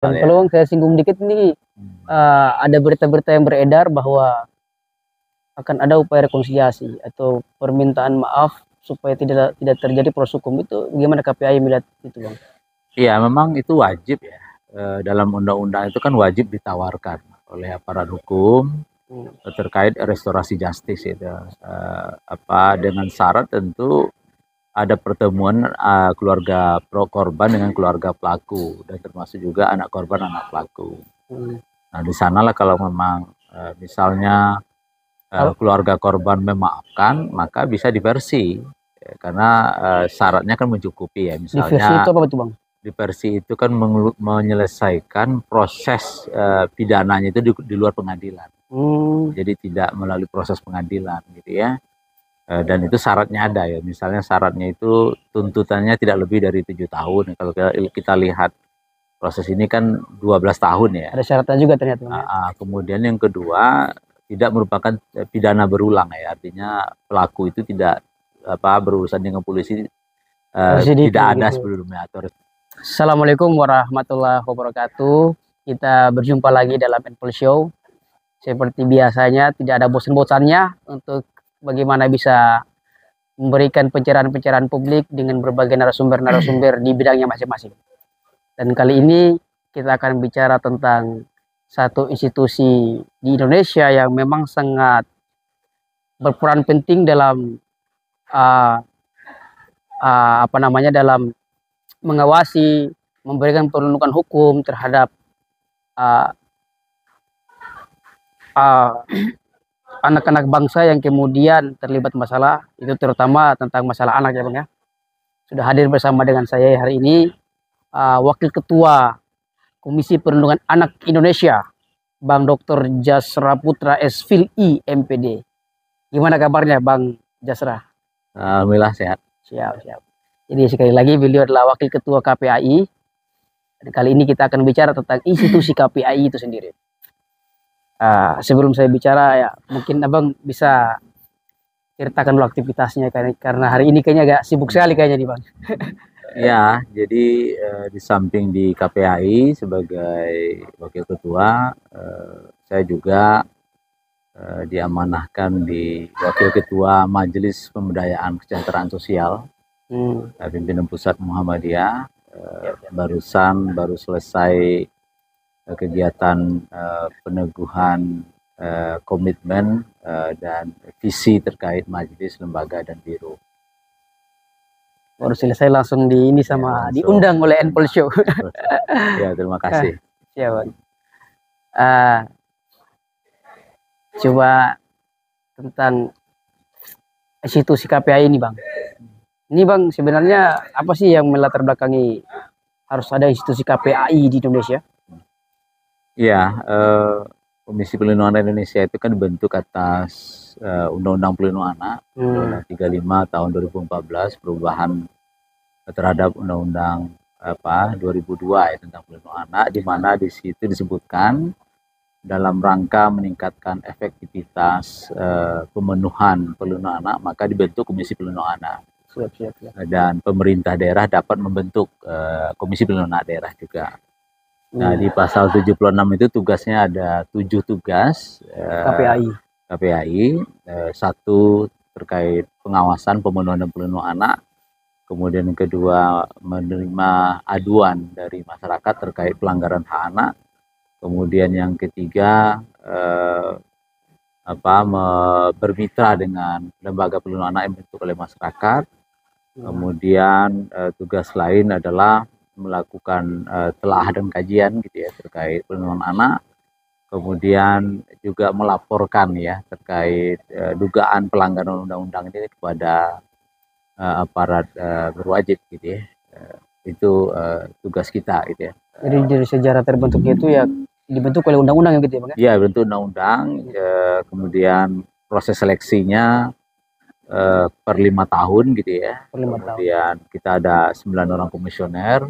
Dan ya. kalau saya singgung dikit nih, ada berita-berita yang beredar bahwa akan ada upaya rekonsiliasi atau permintaan maaf supaya tidak tidak terjadi proses hukum. Itu bagaimana KPI melihat itu, Bang? Iya, memang itu wajib ya. Dalam undang-undang itu kan wajib ditawarkan oleh aparat hukum terkait restorasi justice itu. Dengan syarat tentu ada pertemuan keluarga pro korban dengan keluarga pelaku dan termasuk juga anak korban anak pelaku. Nah di sanalah kalau memang misalnya keluarga korban memaafkan maka bisa diversi karena syaratnya kan mencukupi ya, misalnya Diversi itu apa itu, Bang? diversi itu kan menyelesaikan proses pidananya itu di luar pengadilan. Jadi tidak melalui proses pengadilan gitu ya. Dan itu syaratnya ada ya, misalnya syaratnya itu tuntutannya tidak lebih dari 7 tahun. Kalau kita lihat proses ini kan 12 tahun ya. Ada syaratnya juga ternyata. Kemudian yang kedua, tidak merupakan pidana berulang ya, artinya pelaku itu tidak berurusan dengan polisi tidak ada gitu sebelumnya. Assalamualaikum warahmatullahi wabarakatuh. Kita berjumpa lagi dalam Info Show. Seperti biasanya tidak ada bosan-bosannya untuk bagaimana bisa memberikan pencerahan-pencerahan publik dengan berbagai narasumber-narasumber di bidangnya masing-masing. Dan kali ini kita akan bicara tentang satu institusi di Indonesia yang memang sangat berperan penting dalam dalam mengawasi, memberikan perlindungan hukum terhadap anak-anak bangsa yang kemudian terlibat masalah, itu terutama tentang masalah anak ya Bang ya. Sudah hadir bersama dengan saya hari ini Wakil Ketua Komisi Perlindungan Anak Indonesia, Bang Dr. Jasra Putra SFIL-I MPD. Gimana kabarnya Bang Jasra? Alhamdulillah sehat. Siap. Jadi sekali lagi beliau adalah Wakil Ketua KPAI. Dan kali ini kita akan bicara tentang institusi KPAI itu sendiri. Sebelum saya bicara ya mungkin Abang bisa ceritakan dulu aktivitasnya karena hari ini kayaknya agak sibuk sekali kayaknya nih Bang. Ya, jadi di samping di KPAI sebagai Wakil Ketua, saya juga diamanahkan di Wakil Ketua Majelis Pemberdayaan Kesejahteraan Sosial pimpinan Pusat Muhammadiyah. Baru selesai kegiatan peneguhan komitmen dan visi terkait majelis, lembaga, dan biro. Baru selesai langsung diundang oleh Info Show. Ya, terima kasih. Siap. Coba tentang institusi KPAI ini Bang. Ini Bang sebenarnya apa sih yang melatar belakangi harus ada institusi KPAI di Indonesia? Ya, Komisi Perlindungan Indonesia itu kan dibentuk atas Undang-Undang Perlindungan Anak, Undang-Undang 35 tahun 2014, perubahan terhadap Undang-Undang 2002 ya, tentang perlindungan anak, di mana di situ disebutkan dalam rangka meningkatkan efektivitas pemenuhan perlindungan anak, maka dibentuk Komisi Perlindungan Anak. Siap. Dan pemerintah daerah dapat membentuk Komisi Perlindungan Anak daerah juga. Nah, di pasal 76 itu tugasnya ada 7 tugas KPAI. Satu terkait pengawasan pemenuhan dan perlindungan anak. Kemudian yang kedua, menerima aduan dari masyarakat terkait pelanggaran hak anak. Kemudian yang ketiga, bermitra dengan lembaga perlindungan anak yang dibentuk oleh masyarakat. Kemudian tugas lain adalah melakukan telah dan kajian gitu ya terkait perlindungan anak. Kemudian juga melaporkan ya terkait dugaan pelanggaran undang-undang ini kepada aparat berwajib gitu ya. Itu tugas kita gitu ya. Jadi dari sejarah terbentuknya itu ya dibentuk oleh undang-undang gitu ya Bang? Iya, bentuk undang-undang. Kemudian proses seleksinya per 5 tahun gitu ya. Kemudian kita ada 9 orang komisioner.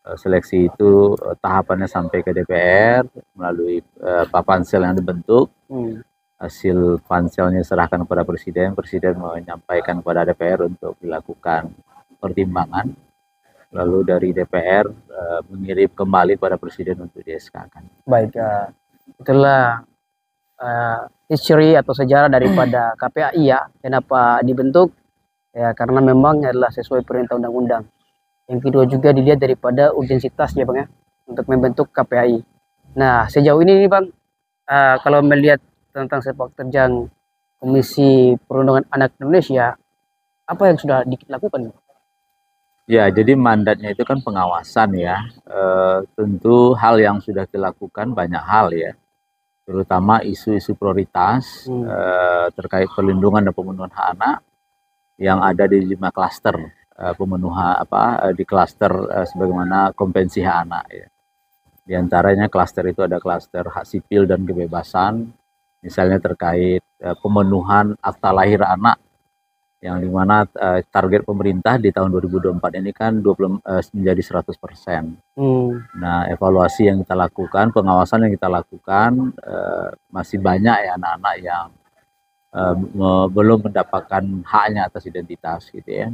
Seleksi itu tahapannya sampai ke DPR melalui pansel yang dibentuk. Hasil panselnya serahkan kepada presiden menyampaikan kepada DPR untuk dilakukan pertimbangan. lalu dari DPR mengirim kembali pada Presiden untuk di-SK-kan. Baik, itulah history atau sejarah daripada KPAI ya. Kenapa dibentuk? Ya karena memang adalah sesuai perintah undang-undang. Yang kedua juga dilihat daripada urgensitas ya Bang ya, untuk membentuk KPAI. Nah sejauh ini nih Bang, kalau melihat tentang sepak terjang Komisi Perlindungan Anak Indonesia, apa yang sudah dilakukan? Ya, jadi mandatnya itu kan pengawasan ya. Tentu hal yang sudah dilakukan banyak hal ya, terutama isu-isu prioritas terkait perlindungan dan pemenuhan hak anak yang ada di 5 klaster pemenuhan di klaster sebagaimana konvensi hak anak ya. Di antaranya klaster itu ada klaster hak sipil dan kebebasan, misalnya terkait pemenuhan akta lahir anak, yang dimana target pemerintah di tahun 2024 ini kan menjadi 100%. Nah, evaluasi yang kita lakukan, pengawasan yang kita lakukan, masih banyak ya anak-anak yang belum mendapatkan haknya atas identitas gitu ya.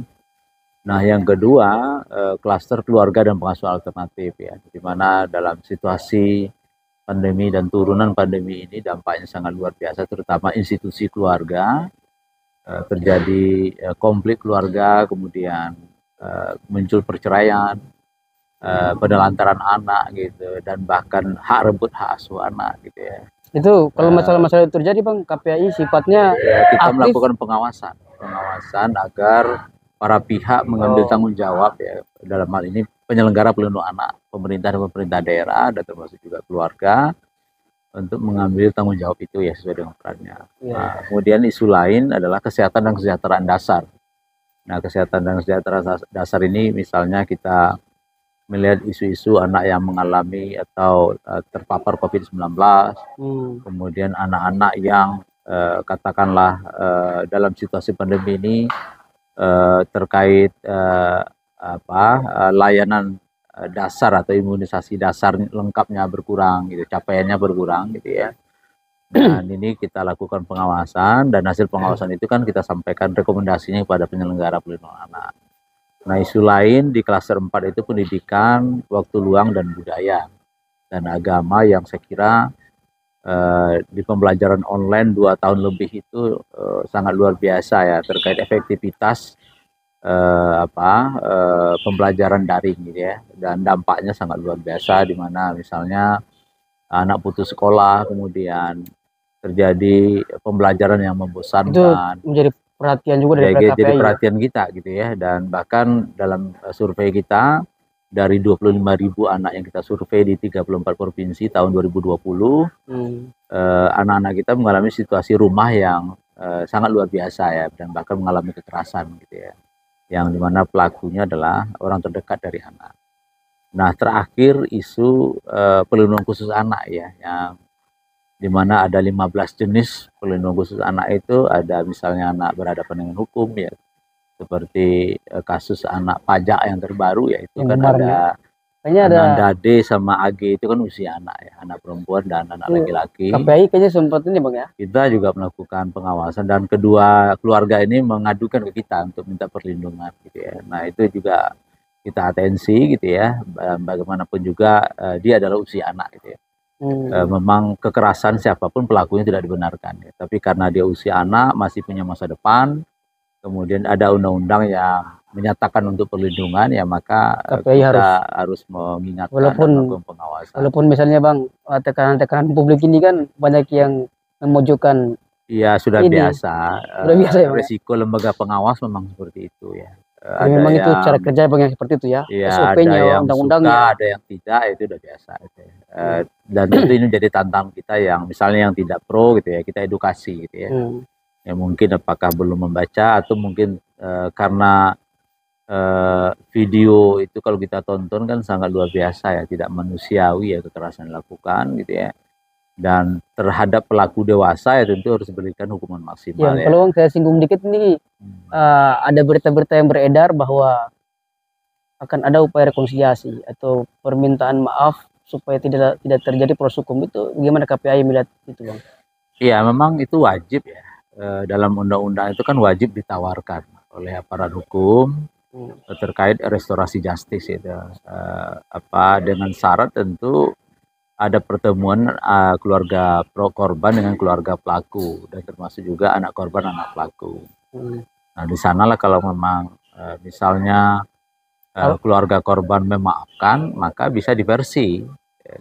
Nah, yang kedua, klaster keluarga dan pengasuhan alternatif ya, di mana dalam situasi pandemi dan turunan pandemi ini dampaknya sangat luar biasa, terutama institusi keluarga, terjadi konflik keluarga, kemudian muncul perceraian, penelantaran anak gitu, dan bahkan hak rebut hak asuh anak gitu ya. Itu kalau masalah-masalah itu terjadi Bang, KPAI sifatnya ya, kita aktif melakukan pengawasan agar para pihak mengambil tanggung jawab ya, dalam hal ini penyelenggara pelindungan anak, pemerintah dan pemerintah daerah, dan termasuk juga keluarga, untuk mengambil tanggung jawab itu ya sesuai dengan perannya. Nah, kemudian isu lain adalah kesehatan dan kesejahteraan dasar. Nah, kesehatan dan kesejahteraan dasar ini misalnya kita melihat isu-isu anak yang mengalami atau terpapar COVID-19, kemudian anak-anak yang katakanlah dalam situasi pandemi ini terkait layanan dasar atau imunisasi dasar lengkapnya berkurang gitu, capaiannya berkurang gitu ya. Dan ini kita lakukan pengawasan, dan hasil pengawasan itu kan kita sampaikan rekomendasinya kepada penyelenggara pelindungan anak. Nah, isu lain di klaster 4 itu pendidikan, waktu luang dan budaya dan agama, yang saya kira di pembelajaran online 2 tahun lebih itu sangat luar biasa ya, terkait efektivitas pembelajaran daring gitu ya, dan dampaknya sangat luar biasa, di mana misalnya anak putus sekolah, kemudian terjadi pembelajaran yang membosankan. Itu menjadi perhatian juga dari KPAI. Jadi perhatian kita gitu ya, dan bahkan dalam survei kita, dari 25.000 anak yang kita survei di 34 provinsi tahun 2020, anak-anak kita mengalami situasi rumah yang sangat luar biasa ya, dan bahkan mengalami kekerasan gitu ya, yang dimana pelakunya adalah orang terdekat dari anak. Nah, terakhir isu perlindungan khusus anak ya, yang dimana ada 15 jenis perlindungan khusus anak itu. Ada misalnya anak berhadapan dengan hukum ya, seperti kasus anak pajak yang terbaru ya, itu kan ada Dade sama AG, itu kan usia anak ya, anak perempuan dan anak laki-laki. KPAI kayaknya sempat ini Bang ya. Kita juga melakukan pengawasan, dan kedua keluarga ini mengadukan ke kita untuk minta perlindungan gitu ya. Nah, itu juga kita atensi gitu ya, bagaimanapun juga dia adalah usia anak gitu ya. Memang kekerasan siapapun pelakunya tidak dibenarkan ya, tapi karena dia usia anak, masih punya masa depan, kemudian ada undang-undang yang menyatakan untuk perlindungan ya, maka kita harus mengingatkan walaupun pengawasan. Walaupun misalnya Bang, tekanan-tekanan publik ini kan banyak yang memojokkan. Iya, sudah biasa. Sudah biasa ya Bang. Resiko lembaga pengawas memang seperti itu ya. Ada memang itu cara kerja Bang yang seperti itu ya. Iya, SOP-nya, undang-undangnya. Ada yang tidak, itu udah biasa. Dan itu ini jadi tantangan kita, yang misalnya yang tidak pro gitu ya, kita edukasi gitu ya. Ya mungkin apakah belum membaca, atau mungkin karena video itu kalau kita tonton kan sangat luar biasa ya, tidak manusiawi ya kekerasan dilakukan gitu ya. Dan terhadap pelaku dewasa ya tentu harus diberikan hukuman maksimal ya. Kalau saya singgung dikit nih, ada berita-berita yang beredar bahwa akan ada upaya rekonsiliasi atau permintaan maaf supaya tidak terjadi proses hukum. Itu bagaimana KPAI melihat itu Bang? Iya, memang itu wajib ya. Dalam undang-undang itu kan wajib ditawarkan oleh aparat hukum terkait restorasi justice itu. Dengan syarat tentu ada pertemuan keluarga pro korban dengan keluarga pelaku dan termasuk juga anak korban anak pelaku. Nah di sanalah kalau memang misalnya keluarga korban memaafkan, maka bisa diversi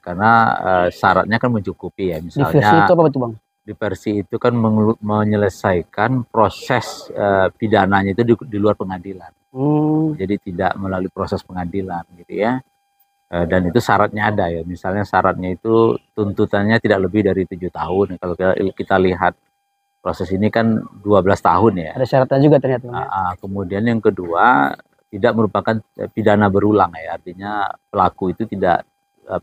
karena syaratnya kan mencukupi ya. Misalnya diversi itu apa betul Bang? Diversi itu kan menyelesaikan proses pidananya itu di luar pengadilan. Jadi tidak melalui proses pengadilan gitu ya. Dan itu syaratnya ada ya. Misalnya syaratnya itu tuntutannya tidak lebih dari 7 tahun. Kalau kita lihat proses ini kan 12 tahun ya. Ada syaratnya juga ternyata. Kemudian yang kedua, tidak merupakan pidana berulang ya. Artinya pelaku itu tidak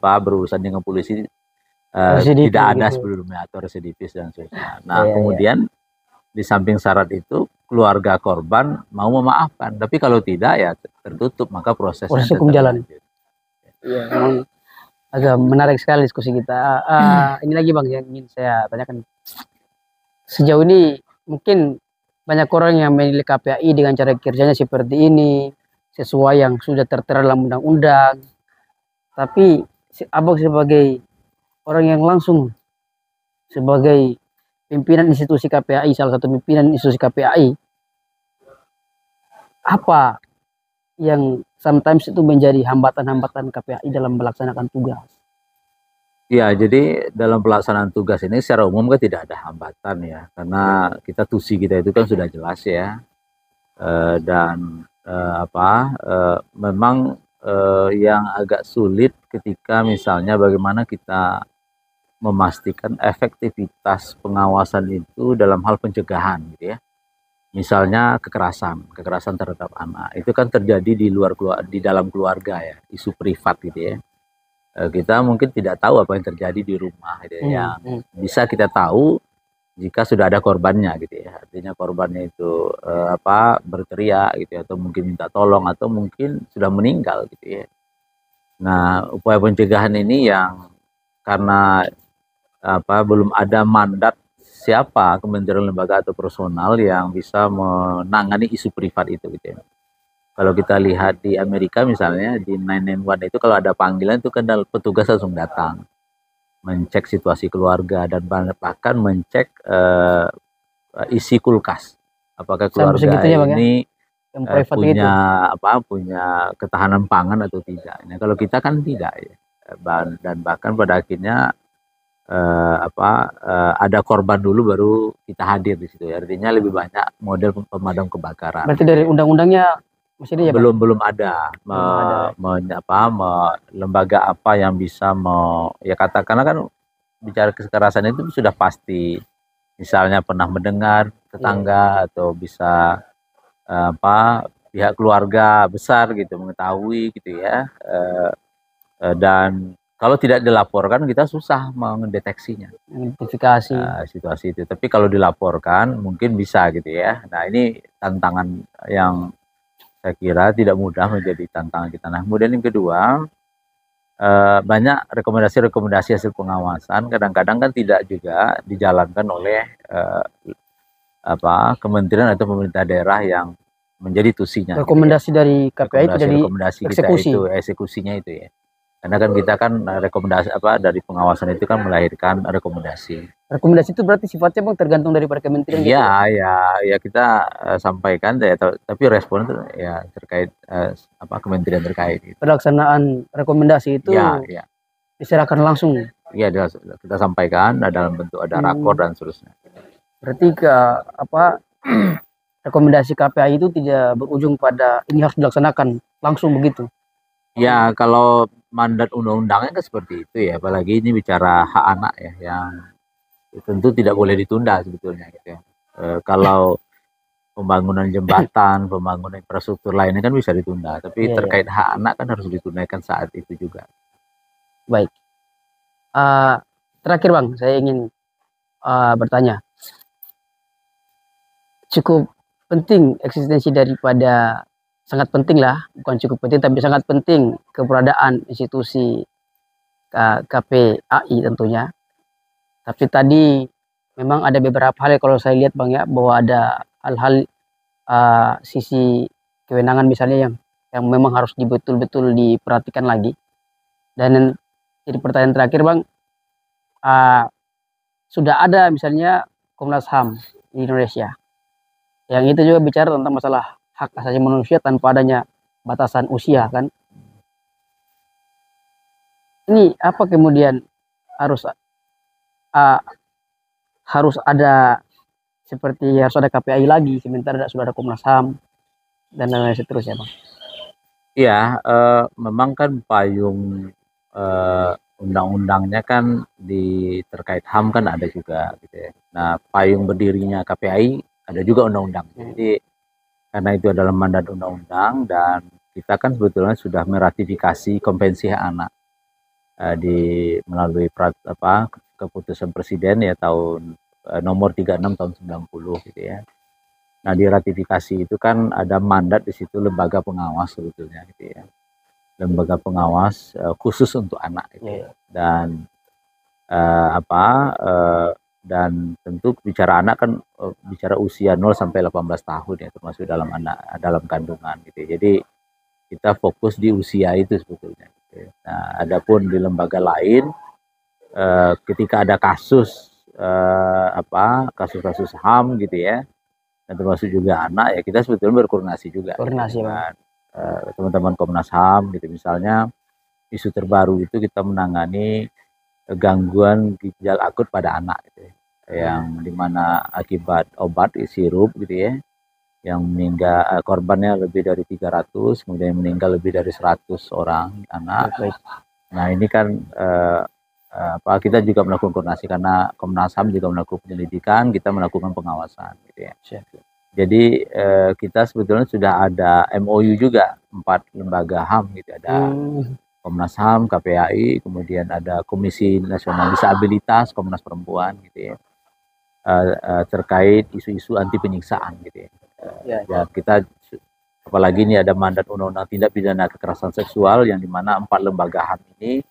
berurusan dengan polisi tidak ada gitu sebelumnya atau residivis dan sebagainya. Nah, kemudian di samping syarat itu keluarga korban mau memaafkan, tapi kalau tidak ya tertutup, maka proses hukum jalan. Iya, memang agak menarik sekali diskusi kita. Ini lagi Bang yang ingin saya tanyakan. Sejauh ini mungkin banyak orang yang menilai KPAI dengan cara kerjanya seperti ini, sesuai yang sudah tertera dalam undang-undang. Tapi Abang sebagai orang yang langsung sebagai pimpinan institusi KPAI, salah satu pimpinan institusi KPAI, apa yang sometimes itu menjadi hambatan-hambatan KPAI dalam melaksanakan tugas? Ya, jadi dalam pelaksanaan tugas ini secara umum kan tidak ada hambatan ya, karena tusi kita itu kan sudah jelas ya, memang yang agak sulit ketika misalnya bagaimana kita memastikan efektivitas pengawasan itu dalam hal pencegahan gitu ya. Misalnya kekerasan terhadap anak itu kan terjadi di dalam keluarga ya, isu privat gitu ya. Kita mungkin tidak tahu apa yang terjadi di rumah gitu ya. Yang bisa kita tahu jika sudah ada korbannya gitu ya. Artinya korbannya itu berteriak gitu ya, atau mungkin minta tolong atau mungkin sudah meninggal gitu ya. Nah, upaya pencegahan ini yang karena belum ada mandat siapa kementerian lembaga atau personal yang bisa menangani isu privat itu gitu ya. Kalau kita lihat di Amerika misalnya di 911 itu kalau ada panggilan itu kan petugas langsung datang mencek situasi keluarga dan bahkan mencek isi kulkas, apakah keluarga ini punya ketahanan pangan atau tidak. Nah, kalau kita kan tidak ya. Dan bahkan pada akhirnya ada korban dulu baru kita hadir di situ ya. Artinya lebih banyak model pemadam kebakaran. Berarti dari undang-undangnya masih ada ya, belum ada lembaga apa yang bisa ya katakanlah kan bicara kekerasan itu sudah pasti misalnya pernah mendengar tetangga atau bisa pihak keluarga besar gitu mengetahui gitu ya, dan kalau tidak dilaporkan kita susah mendeteksinya, identifikasi situasi itu. Tapi kalau dilaporkan mungkin bisa gitu ya. Nah ini tantangan yang saya kira tidak mudah menjadi tantangan kita. Nah kemudian yang kedua, banyak rekomendasi hasil pengawasan kadang-kadang kan tidak juga dijalankan oleh kementerian atau pemerintah daerah yang menjadi tusinya. Rekomendasi gitu ya. Dari KPI itu dari eksekusi. Eksekusinya itu ya. Karena kan kita kan rekomendasi dari pengawasan itu kan melahirkan rekomendasi. Rekomendasi itu berarti sifatnya Bang tergantung dari kementerian. Iya, gitu ya kita sampaikan ya, tapi respon itu ya terkait kementerian terkait. Gitu. Pelaksanaan rekomendasi itu ya. diserahkan langsung. Iya, kita sampaikan dalam bentuk ada rakor dan seterusnya. Berarti rekomendasi KPI itu tidak berujung pada ini harus dilaksanakan langsung begitu. Ya, kalau mandat undang-undangnya kan seperti itu ya, apalagi ini bicara hak anak ya, yang tentu tidak boleh ditunda sebetulnya gitu ya. Kalau pembangunan jembatan, pembangunan infrastruktur lainnya kan bisa ditunda, tapi terkait hak anak kan harus ditunaikan saat itu juga. Baik. Terakhir Bang, saya ingin bertanya. Cukup penting eksistensi daripada sangat penting lah, bukan cukup penting tapi sangat penting keberadaan institusi KPAI tentunya. Tapi tadi memang ada beberapa hal kalau saya lihat Bang ya, bahwa ada hal-hal sisi kewenangan misalnya yang memang harus betul-betul diperhatikan lagi. Dan jadi pertanyaan terakhir Bang, sudah ada misalnya Komnas HAM di Indonesia yang itu juga bicara tentang masalah hak asasi manusia tanpa adanya batasan usia kan. Ini apa kemudian harus ada seperti harus ada KPI lagi sementara sudah ada Komnas HAM dan lain-lain seterusnya Bang? Iya, memang kan payung undang-undangnya kan terkait HAM kan ada juga gitu ya. Nah, payung berdirinya KPI ada juga undang-undang. Jadi karena itu adalah mandat undang-undang dan kita kan sebetulnya sudah meratifikasi Konvensi Hak Anak melalui keputusan Presiden ya tahun nomor 36 tahun 90 gitu ya. Nah, di ratifikasi itu kan ada mandat di situ lembaga pengawas sebetulnya gitu ya. Lembaga pengawas khusus untuk anak gitu. Dan dan tentu bicara anak kan bicara usia 0 sampai 18 tahun ya, termasuk dalam kandungan gitu. Jadi kita fokus di usia itu sebetulnya gitu. Nah, adapun di lembaga lain ketika ada kasus kasus-kasus HAM gitu ya, dan termasuk juga anak ya, kita sebetulnya berkoordinasi juga dengan teman-teman Komnas HAM gitu. Misalnya isu terbaru itu kita menangani gangguan ginjal akut pada anak gitu ya, yang dimana akibat obat sirup gitu ya, yang meninggal korbannya lebih dari 300, kemudian meninggal lebih dari 100 orang anak. Nah, ini kan kita juga melakukan koordinasi karena Komnas HAM juga melakukan penyelidikan, kita melakukan pengawasan gitu ya. Jadi kita sebetulnya sudah ada MOU juga 4 lembaga HAM gitu, ada Komnas HAM, KPAI, kemudian ada Komisi Nasional Disabilitas, Komnas Perempuan gitu ya, terkait isu-isu anti penyiksaan gitu ya. Ya kita apalagi ini ada mandat Undang-Undang Tindak Pidana Kekerasan Seksual yang dimana 4 lembaga HAM ini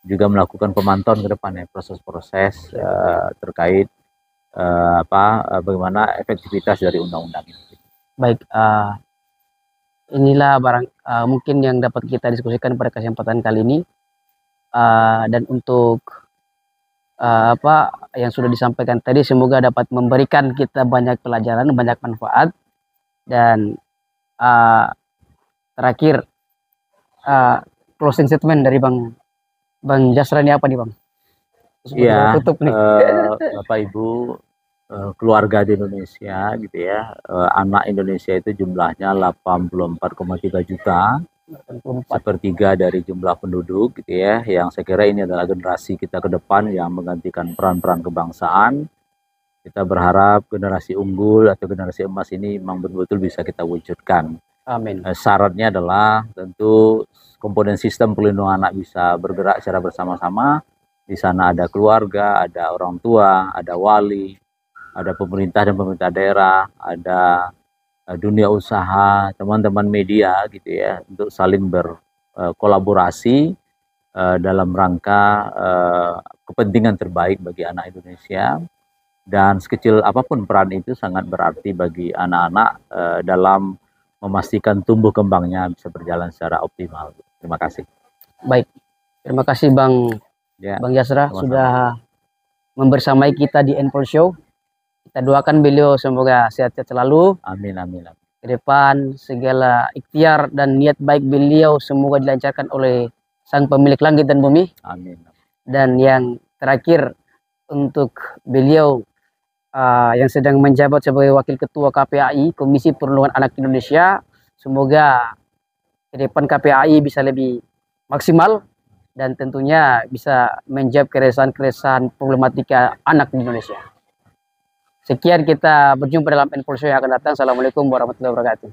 juga melakukan pemantauan ke depan ya, proses-proses terkait bagaimana efektivitas dari undang-undang ini. Baik, inilah mungkin yang dapat kita diskusikan pada kesempatan kali ini, dan untuk yang sudah disampaikan tadi semoga dapat memberikan kita banyak pelajaran, banyak manfaat. Dan terakhir closing statement dari Bang Jasra ini apa nih Bang? Iya, Bapak Ibu, keluarga di Indonesia gitu ya, anak Indonesia itu jumlahnya 84,3 juta, sepertiga dari jumlah penduduk gitu ya, yang saya kira ini adalah generasi kita ke depan yang menggantikan peran-peran kebangsaan. Kita berharap generasi unggul atau generasi emas ini memang betul-betul bisa kita wujudkan. Amin. Syaratnya adalah tentu komponen sistem perlindungan anak bisa bergerak secara bersama-sama. Di sana ada keluarga, ada orang tua, ada wali, ada pemerintah dan pemerintah daerah, ada dunia usaha, teman-teman media gitu ya, untuk saling berkolaborasi dalam rangka kepentingan terbaik bagi anak Indonesia. Dan sekecil apapun peran itu sangat berarti bagi anak-anak dalam memastikan tumbuh kembangnya bisa berjalan secara optimal. Terima kasih. Baik, terima kasih Bang Jasra sudah membersamai kita di Endpool Show. Kita doakan beliau semoga sehat-sehat selalu. Amin, amin, amin. Ke depan segala ikhtiar dan niat baik beliau semoga dilancarkan oleh Sang Pemilik Langit dan Bumi. Amin. Dan yang terakhir untuk beliau yang sedang menjabat sebagai Wakil Ketua KPAI, Komisi Perlindungan Anak Indonesia, semoga ke depan KPAI bisa lebih maksimal dan tentunya bisa menjawab keresahan-keresahan problematika anak di Indonesia. Sekian, kita berjumpa dalam Endpool Show yang akan datang. Assalamualaikum warahmatullahi wabarakatuh.